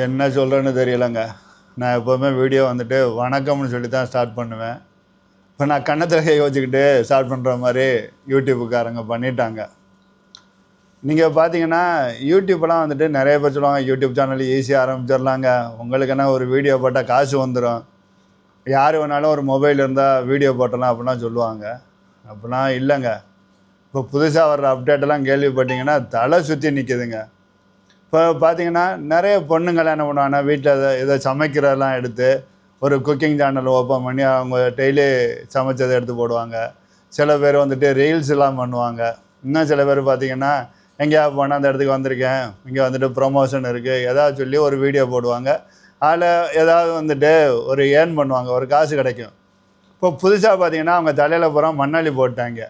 என்ன சொல்கிறேன்னு தெரியலைங்க. நான் எப்போவுமே வீடியோ வந்துட்டு வணக்கம்னு சொல்லி தான் ஸ்டார்ட் பண்ணுவேன். இப்போ நான் கன்னத்தில் கை வச்சுக்கிட்டு ஸ்டார்ட் பண்ணுற மாதிரி யூடியூப்புக்காரங்க பண்ணிட்டாங்க. நீங்கள் பார்த்தீங்கன்னா யூடியூப்லாம் வந்துட்டு நிறைய பேர் சொல்லுவாங்க, யூடியூப் சேனல் ஈஸியாக ஆரம்பிச்சிடலாங்க, உங்களுக்குன்னா ஒரு வீடியோ போட்டால் காசு வந்துடும், யார் வேணாலும் ஒரு மொபைல் இருந்தால் வீடியோ போட்டலாம் அப்படிலாம் சொல்லுவாங்க. அப்படிலாம் இல்லைங்க. இப்போ புதுசாக வர்ற அப்டேட்டெல்லாம் கேள்விப்பட்டிங்கன்னா தலை சுற்றி நிற்குதுங்க. இப்போ பார்த்தீங்கன்னா நிறைய பொண்ணுங்கள்லாம் என்ன பண்ணுவாங்கன்னா, வீட்டில் ஏதோ சமைக்கிறதெல்லாம் எடுத்து ஒரு குக்கிங் சேனல் ஓப்பன் பண்ணி அவங்க டெய்லி சமைச்சதை எடுத்து போடுவாங்க. சில பேர் வந்துட்டு ரீல்ஸ்லாம் பண்ணுவாங்க. இன்னும் சில பேர் பார்த்தீங்கன்னா, எங்கேயாவது போனால் அந்த இடத்துக்கு வந்திருக்கேன், இங்கே வந்துட்டு ப்ரொமோஷன் இருக்குது ஏதாவது சொல்லி ஒரு வீடியோ போடுவாங்க. அதில் ஏதாவது வந்துட்டு ஒரு ஏர்ன் பண்ணுவாங்க, ஒரு காசு கிடைக்கும். இப்போ புதுசாக பார்த்தீங்கன்னா அவங்க தலையில் பூரா மண்ணாளி போட்டாங்க.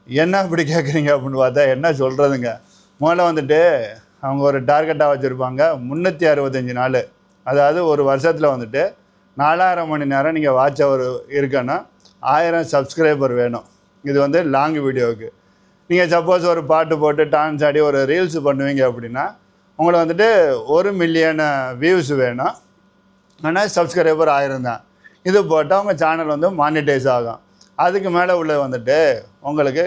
என்ன இப்படி கேட்குறீங்க அப்படின்னு பார்த்தா என்ன சொல்கிறதுங்க. முதல்ல வந்துட்டு அவங்க ஒரு டார்கெட்டாக வச்சுருப்பாங்க, 365 நாள், அதாவது ஒரு வருஷத்தில் வந்துட்டு 4000 மணி நேரம் நீங்கள் வாட்ச் அவர் இருக்குன்னா 1000 சப்ஸ்கிரைபர் வேணும். இது வந்து லாங் வீடியோவுக்கு. நீங்கள் சப்போஸ் ஒரு பாட்டு போட்டு டான்ஸ் ஆடி ஒரு ரீல்ஸ் பண்ணுவீங்க அப்படின்னா உங்களை வந்துட்டு 1 மில்லியன் வியூஸ் வேணும். ஆனால் சப்ஸ்கிரைபர் 1000 தான். இது போட்டால் உங்கள் சேனல் வந்து மானிட்டைஸ் ஆகும். அதுக்கு மேலே உள்ள வந்துட்டு உங்களுக்கு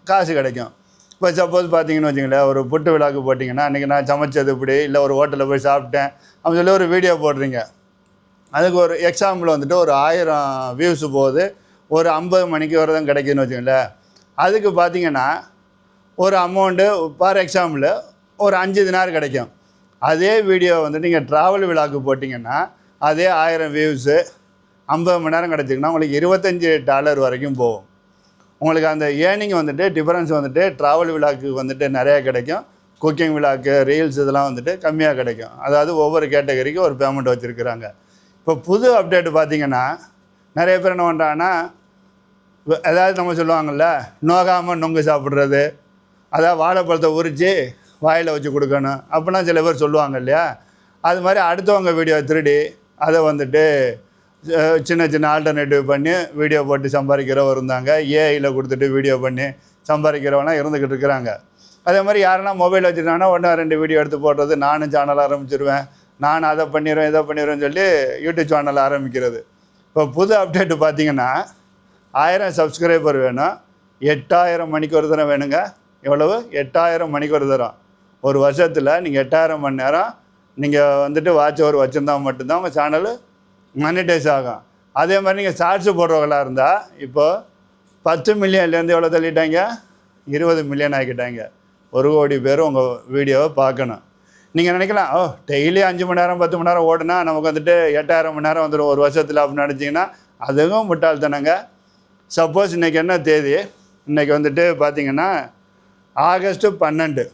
காசு கிடைக்கும். இப்போ சப்போஸ் பார்த்தீங்கன்னு வச்சுங்களேன், ஒரு புட்டு விழாக்கு போட்டிங்கன்னா, அன்றைக்கி நான் சமைச்சது இப்படி, இல்லை ஒரு ஹோட்டலில் போய் சாப்பிட்டேன் அப்படின்னு சொல்லி ஒரு வீடியோ போடுறீங்க. அதுக்கு ஒரு எக்ஸாம்பிள் வந்துட்டு ஒரு 1000 வியூஸ் போகுது, ஒரு 50 மணிக்கு வரதான் கிடைக்குதுன்னு வச்சுங்களேன். அதுக்கு பார்த்தீங்கன்னா ஒரு அமௌண்ட்டு ஃபார் எக்ஸாம்பிள் ஒரு 5 தினார் கிடைக்கும். அதே வீடியோ வந்துட்டு நீங்கள் ட்ராவல் விழாக்கு போட்டிங்கன்னா அதே 1000 வியூஸு 50 மணி நேரம் கிடச்சிங்கன்னா உங்களுக்கு $25 வரைக்கும் போகும். உங்களுக்கு அந்த ஏர்னிங் வந்துட்டு டிஃபரன்ஸ் வந்துட்டு ட்ராவல் விழாக்கு வந்துட்டு நிறையா கிடைக்கும், குக்கிங் விழாக்கு ரீல்ஸ் இதெல்லாம் வந்துட்டு கம்மியாக கிடைக்கும். அதாவது ஒவ்வொரு கேட்டகரிக்கு ஒரு பேமெண்ட் வச்சுருக்குறாங்க. இப்போ புது அப்டேட் பார்த்திங்கன்னா நிறைய பேர் என்ன பண்ணுறாங்கன்னா, அதாவது நம்ம சொல்லுவாங்கள்ல, நோகாமல் நொங்கு சாப்பிட்றது, அதாவது வாழைப்பழத்தை உரித்து வாயில் வச்சு கொடுக்கணும் அப்படிலாம் சில பேர் சொல்லுவாங்க இல்லையா. அது மாதிரி அடுத்தவங்க வீடியோ திருடி அதை வந்துட்டு சின்ன சின்ன ஆல்டர்னேட்டிவ் பண்ணி வீடியோ போட்டு சம்பாதிக்கிறவங்க இருந்தாங்க. ஏஐயில் கொடுத்துட்டு வீடியோ பண்ணி சம்பாதிக்கிறவங்களாம் இருந்துக்கிட்டு இருக்கிறாங்க. அதே மாதிரி யாரெல்லாம் மொபைல் வச்சுருக்காங்கன்னா 1-2 வீடியோ எடுத்து போடுறது, நானும் சேனல் ஆரம்பிச்சிருவேன், நான் அதை பண்ணிடுவேன் இதை பண்ணிடுவேன்னு சொல்லி யூடியூப் சேனல் ஆரம்பிக்கிறது. இப்போ புது அப்டேட்டு பார்த்திங்கன்னா 1000 சப்ஸ்கிரைபர் வேணும், 8000 மணிக்கு ஒரு தரம் வேணுங்க. எவ்வளவு? 8000 மணிக்கு ஒரு தரம். ஒரு வருஷத்தில் நீங்கள் 8000 மணி நேரம் நீங்கள் வந்துட்டு வாட்ச் அவர் வச்சுருந்தா மட்டும்தான் உங்கள் சேனல் மானிட்டைஸ் ஆகும். அதே மாதிரி நீங்கள் ஷார்ட்ஸு போடுறவங்களாக இருந்தால் இப்போது 10 மில்லியன்லேருந்து எவ்வளோ தள்ளிட்டாங்க, 20 மில்லியன் ஆக்கிட்டாங்க. 1 கோடி பேர் உங்கள் வீடியோவை பார்க்கணும். நீங்கள் நினைக்கலாம், டெய்லி 5 மணி நேரம் 10 மணி நேரம் ஓடுனா நமக்கு வந்துட்டு 8000 மணி நேரம் வந்துடும் ஒரு வருஷத்தில் அப்படின்னு நினச்சிங்கன்னா அதுவும் முட்டாள்தானங்க. சப்போஸ் இன்றைக்கி என்ன தேதி, இன்றைக்கி வந்துட்டு பார்த்திங்கன்னா ஆகஸ்ட்டு 12,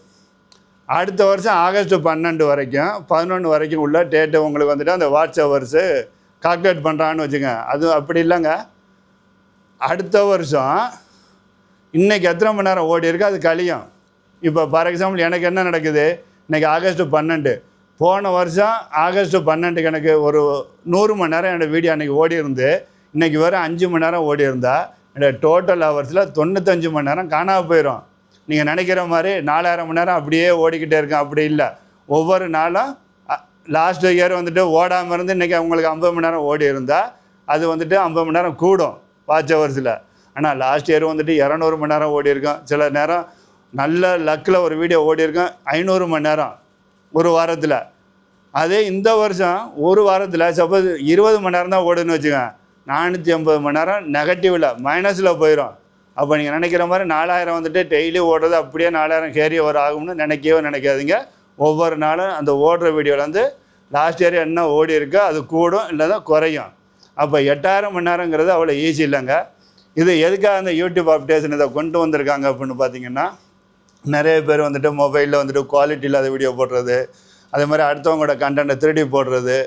அடுத்த வருஷம் ஆகஸ்ட்டு 12 வரைக்கும் 11 வரைக்கும் உள்ள டேட்டு உங்களுக்கு வந்துட்டு அந்த வாட்ச் ஹவர்ஸு கால்குலேட் பண்ணுறான்னு வச்சுங்க. அது அப்படி இல்லைங்க. அடுத்த வருஷம் இன்றைக்கி எத்தனை மணி நேரம் ஓடி இருக்குது அது கழியும். இப்போ ஃபார் எக்ஸாம்பிள் எனக்கு என்ன நடக்குது, இன்றைக்கி ஆகஸ்ட்டு 12, போன வருஷம் ஆகஸ்ட்டு 12 எனக்கு ஒரு 100 மணி நேரம் என்னோடய வீடியோ அன்றைக்கி ஓடி இருந்து இன்றைக்கி வர 5 மணி நேரம் ஓடி இருந்தால் என்னோடய டோட்டல் ஹவர்ஸில் 95 மணி நேரம் காணாமல் போயிடும். நீங்கள் நினைக்கிற மாதிரி 4000 மணி நேரம் அப்படியே ஓடிக்கிட்டே இருக்கேன், அப்படி இல்லை. ஒவ்வொரு நாளும் லாஸ்ட் இயர் வந்துட்டு ஓடாமல் இருந்து இன்றைக்கி அவங்களுக்கு 50 மணி நேரம் ஓடி இருந்தால் அது வந்துட்டு 50 மணி நேரம் கூடும் வாட்ச் ஹவர்ஸில். ஆனால் லாஸ்ட் இயர் வந்துட்டு 200 மணி நேரம் ஓடி இருக்கும். சில நேரம் நல்ல லக்கில் ஒரு வீடியோ ஓடி இருக்கும் 500 மணி நேரம் ஒரு வாரத்தில். அதே இந்த வருஷம் ஒரு வாரத்தில் சப்போஸ் 20 மணி நேரம் தான் ஓடுன்னு வச்சுக்கோங்க, 480 மணி நேரம் நெகட்டிவில் மைனஸில் போயிடும். அப்போ நீங்கள் நினைக்கிற மாதிரி 4000 வந்துட்டு டெய்லி ஓடுறது அப்படியே 4000 கேரி ஓவர் ஆகும்னு நினைக்கவே நினைக்காதீங்க. ஒவ்வொரு நாளும் அந்த ஓடுற வீடியோவில் லாஸ்ட் இயர் என்ன ஓடி இருக்கோ அது கூடும், இல்லைன்னா குறையும். அப்போ 8000 மணி நேரங்கிறது அவ்வளோ ஈஸி இல்லைங்க. இது எதுக்காக அந்த யூடியூப் அப்டேஷன் இதை கொண்டு வந்திருக்காங்க அப்படின்னு பார்த்தீங்கன்னா, நிறைய பேர் வந்துட்டு மொபைலில் வந்துட்டு குவாலிட்டி இல்லாத வீடியோ போடுறது, அதே மாதிரி அடுத்தவங்களோட கண்டென்ட்டை திருடி போடுறது,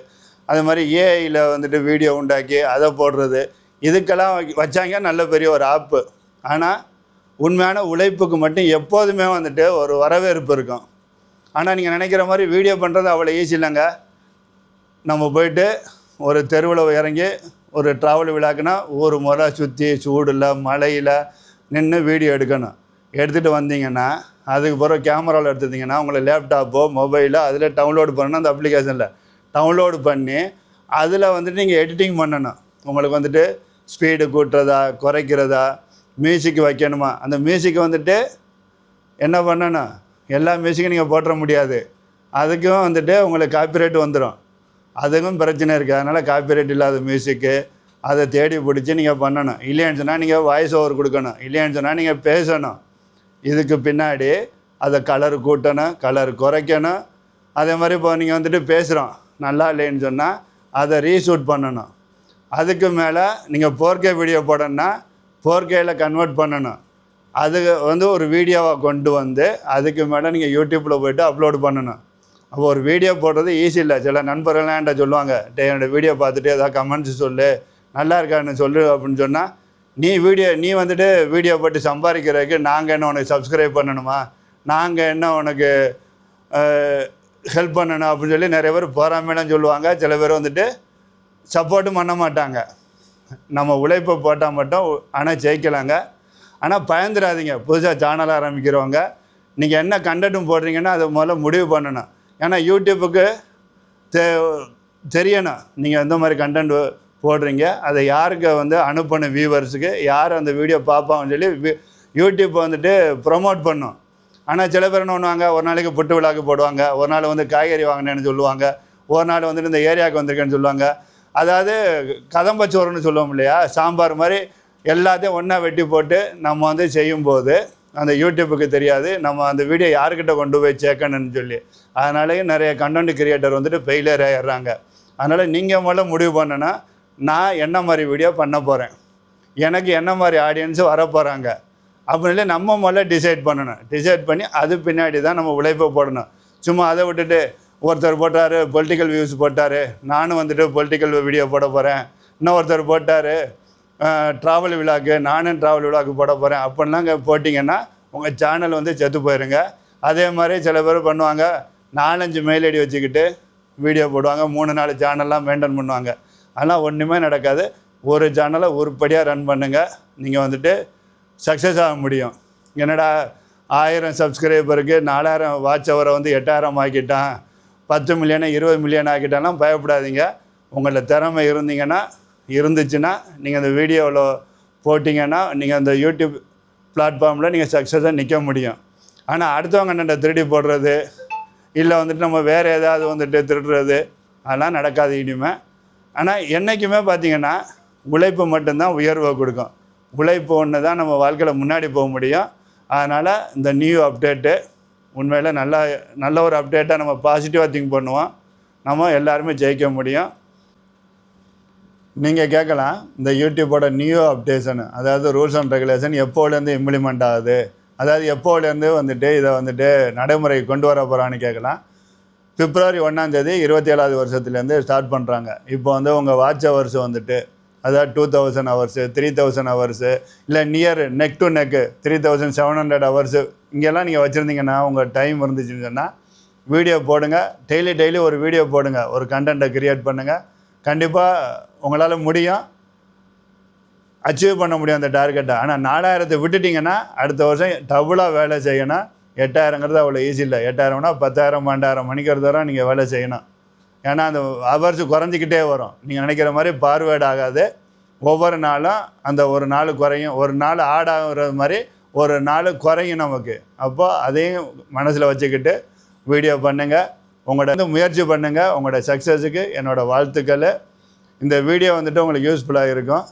அதே மாதிரி ஏஐயில் வந்துட்டு வீடியோ உண்டாக்கி அதை போடுறது, இதுக்கெல்லாம் வச்சாங்க நல்ல பெரிய ஒரு ஆப்பு. ஆனால் உண்மையான உழைப்புக்கு மட்டும் எப்போதுமே வந்துட்டு ஒரு வரவேற்பு இருக்கும். ஆனால் நீங்கள் நினைக்கிற மாதிரி வீடியோ பண்ணுறது அவ்வளோ ஈஸி இல்லைங்க. நம்ம போய்ட்டு ஒரு தெருவில் இறங்கி ஒரு ட்ராவல் விழாக்குன்னா ஒரு முறை சுற்றி சூடில் மழையில் நின்று வீடியோ எடுக்கணும். எடுத்துகிட்டு வந்தீங்கன்னா அதுக்கு பிறகு கேமராவில் எடுத்துட்டிங்கன்னா உங்களை லேப்டாப்போ மொபைலோ அதில் டவுன்லோடு பண்ணணும். அந்த அப்ளிகேஷனில் டவுன்லோடு பண்ணி அதில் வந்துட்டு நீங்கள் எடிட்டிங் பண்ணணும். உங்களுக்கு வந்துட்டு ஸ்பீடு கூட்டுறதா குறைக்கிறதா மியூசிக் வைக்கணுமா, அந்த மியூசிக் வந்துட்டு என்ன பண்ணணும், எல்லா மியூசிக்கும் நீங்கள் போட்டுற முடியாது. அதுக்கும் வந்துட்டு உங்களுக்கு காப்பிரைட் வந்துடும். அதுக்கும் பிரச்சனை இருக்குது. அதனால் காப்பிரைட் இல்லாத மியூசிக்கு அதை தேடி பிடிச்சி நீங்கள் பண்ணணும். இல்லைன்னு சொன்னால் நீங்கள் வாய்ஸ் ஓவர் கொடுக்கணும். இல்லைன்னு சொன்னால் நீங்கள் பேசணும். இதுக்கு பின்னாடி அதை கலர் கூட்டணும், கலர் குறைக்கணும். அதே மாதிரி இப்போ நீங்கள் வந்துட்டு பேசுகிறோம் நல்லா இல்லைன்னு சொன்னால் அதை ரீஷூட் பண்ணணும். அதுக்கு மேலே நீங்கள் 4K வீடியோ போடணுன்னா 4Kயில் கன்வெர்ட் பண்ணணும். அது வந்து ஒரு வீடியோவாக கொண்டு வந்து அதுக்கு மேலே நீங்கள் யூடியூப்பில் போய்ட்டு அப்லோடு பண்ணணும். அப்போ ஒரு வீடியோ போடுறது ஈஸி இல்லை. சில நண்பர்கள்லாம் என்கிட்ட சொல்லுவாங்க, என்னோடய வீடியோ பார்த்துட்டு ஏதாவது கமெண்ட்ஸ் சொல்லு, நல்லா இருக்கான்னு சொல்லு அப்படின்னு சொன்னால், நீ வந்துட்டு வீடியோ போட்டு சம்பாதிக்கிறதுக்கு நாங்கள் என்ன உனக்கு சப்ஸ்கிரைப் பண்ணணுமா, நாங்கள் என்ன உனக்கு ஹெல்ப் பண்ணணும் அப்படின்னு சொல்லி நிறைய பேர் போராமையெல்லாம் சொல்லுவாங்க. சில பேர் வந்துட்டு சப்போர்ட்டும் பண்ண மாட்டாங்க. நம்ம உழைப்பை போட்டால் மட்டும் ஆனால் ஜெயிக்கலாங்க. ஆனால் பயந்துடாதீங்க. புதுசாக சேனல் ஆரம்பிக்கிறவங்க நீங்கள் என்ன கண்டென்ட்டும் போடுறீங்கன்னா அதை முதல்ல முடிவு பண்ணணும். ஏன்னா யூடியூப்புக்கு தெரியணும் நீங்கள் எந்த மாதிரி கண்டென்ட் போடுறீங்க, அதை யாருக்கு வந்து அனுப்பணும், வியூவர்ஸுக்கு யார் அந்த வீடியோ பார்ப்பாங்கன்னு சொல்லி யூடியூப் வந்துட்டு ப்ரொமோட் பண்ணும். ஆனால் சில பேர் என்ன பண்ணுவாங்க, ஒரு நாளைக்கு புட்டு விழாக்கு போடுவாங்க, ஒரு நாள் வந்து காய்கறி வாங்கினேன்னு சொல்லுவாங்க, ஒரு நாள் வந்துட்டு இந்த ஏரியாவுக்கு வந்திருக்கேன்னு சொல்லுவாங்க. அதாவது கதம்பச்சோறுன்னு சொல்லுவோம் இல்லையா, சாம்பார் மாதிரி எல்லாத்தையும் ஒன்றா வெட்டி போட்டு நம்ம வந்து செய்யும்போது அந்த யூடியூப்புக்கு தெரியாது நம்ம அந்த வீடியோ யார்கிட்ட கொண்டு போய் சேர்க்கணும்னு சொல்லி. அதனாலேயே நிறைய கண்டென்ட் கிரியேட்டர் வந்துட்டு ஃபெயிலியர் ஆகிடுறாங்க. அதனால் நீங்கள் முதல்ல முடிவு பண்ணனா, நான் என்ன மாதிரி வீடியோ பண்ண போகிறேன், எனக்கு என்ன மாதிரி ஆடியன்ஸு வரப்போகிறாங்க அப்படின்னு நம்ம முதல்ல டிசைட் பண்ணணும். டிசைட் பண்ணி அது பின்னாடி தான் நம்ம உழைப்பை போடணும். சும்மா அதை விட்டுட்டு ஒருத்தர் போட்டார் பொலிட்டிக்கல் வியூஸ் போட்டார், நானும் வந்துட்டு பொலிட்டிக்கல் வீடியோ போட போகிறேன், இன்னொருத்தர் போட்டார் ட்ராவல் விழாக்கு, நானும் ட்ராவல் விழாக்கு போட போகிறேன் அப்படின்லாம் போட்டிங்கன்னா உங்கள் சேனல் வந்து செத்து போயிருங்க. அதே மாதிரி சில பேர் பண்ணுவாங்க, 4-5 மெயில் ஐடி வச்சுக்கிட்டு வீடியோ போடுவாங்க, 3-4 சேனல்லாம் மெயின்டைன் பண்ணுவாங்க. அதெல்லாம் ஒன்றுமே நடக்காது. ஒரு சேனலை உருப்படியாக ரன் பண்ணுங்கள், நீங்கள் வந்துட்டு சக்ஸஸ் ஆக முடியும். என்னடா 1000 சப்ஸ்கிரைபருக்கு 4000 வாட்ச் ஹவரை வந்து 8000 ஆக்கிட்டான், 10 மில்லியனை 20 மில்லியன் ஆக்கிட்டாலாம் பயப்படாதீங்க. உங்களோட திறமை இருந்துச்சுன்னா நீங்கள் அந்த வீடியோவில் போட்டிங்கன்னா நீங்கள் அந்த யூடியூப் பிளாட்ஃபார்மில் நீங்கள் சக்ஸஸாக நிற்க முடியும். ஆனால் அடுத்தவங்க என்னென்ன திருடி போடுறது, இல்லை வந்துட்டு நம்ம வேறு ஏதாவது வந்துட்டு திருடுறது, அதெல்லாம் நடக்காது இனிமேல். ஆனால் என்றைக்குமே பார்த்திங்கன்னா உழைப்பு மட்டும்தான் உயர்வை கொடுக்கும். உழைப்பு ஒன்று தான் நம்ம வாழ்க்கையில் முன்னாடி போக முடியும். அதனால் இந்த நியூ அப்டேட்டு உண்மையில் நல்ல ஒரு அப்டேட்டாக நம்ம பாசிட்டிவாக திங்க் பண்ணுவோம், நம்ம எல்லாருமே ஜெயிக்க முடியும். நீங்கள் கேட்கலாம், இந்த யூடியூப்போட நியூ அப்டேஷனு, அதாவது ரூல்ஸ் அண்ட் ரெகுலேஷன் எப்போலேருந்து இம்ப்ளிமெண்ட் ஆகுது, அதாவது எப்போலேருந்து வந்துட்டு இதை வந்துட்டு நடைமுறை கொண்டு வர போகிறான்னு கேட்கலாம். பிப்ரவரி 1 2027 வருஷத்துலேருந்து ஸ்டார்ட் பண்ணுறாங்க. இப்போ வந்து உங்கள் வாட்ச் ஹவர்ஸ் வந்துட்டு அதாவது 2000 ஹவர்ஸு, 3000 ஹவர்ஸு, இல்லை நெக் டு நெக்கு 3700 ஹவர்ஸு இங்கெல்லாம் நீங்கள் வச்சுருந்தீங்கன்னா, உங்கள் டைம் இருந்துச்சுன்னு சொன்னால் வீடியோ போடுங்க. டெய்லி ஒரு வீடியோ போடுங்க, ஒரு கண்டென்ட்டை க்ரியேட் பண்ணுங்கள். கண்டிப்பாக உங்களால் முடியும், அச்சீவ் பண்ண முடியும் அந்த டார்கெட்டை. ஆனால் 4000 விட்டுட்டிங்கன்னா அடுத்த வருஷம் டபுளாக வேலை செய்யணும். 8000ங்கிறது அவ்வளோ ஈஸி இல்லை. 8000னா 10,000 12,000 மணிக்கிறது வரை நீங்கள் வேலை செய்யணும். ஏன்னா அந்த ஹவர்ஸ் குறைஞ்சிக்கிட்டே வரும். நீங்கள் நினைக்கிற மாதிரி பார்வேர்டு ஆகாது. ஒவ்வொரு நாளும் அந்த ஒரு நாள் குறையும், ஒரு நாள் ஆட் ஆகுற மாதிரி ஒரு நாள் குறையும் நமக்கு. அப்போ அதையும் மனசில் வச்சுக்கிட்டு வீடியோ பண்ணுங்கள், உங்களோட முயற்சி பண்ணுங்கள். உங்களோட சக்ஸஸுக்கு என்னோடய வாழ்த்துக்கள். இந்த வீடியோ வந்துட்டு உங்களுக்கு யூஸ்ஃபுல்லாக இருக்கும்.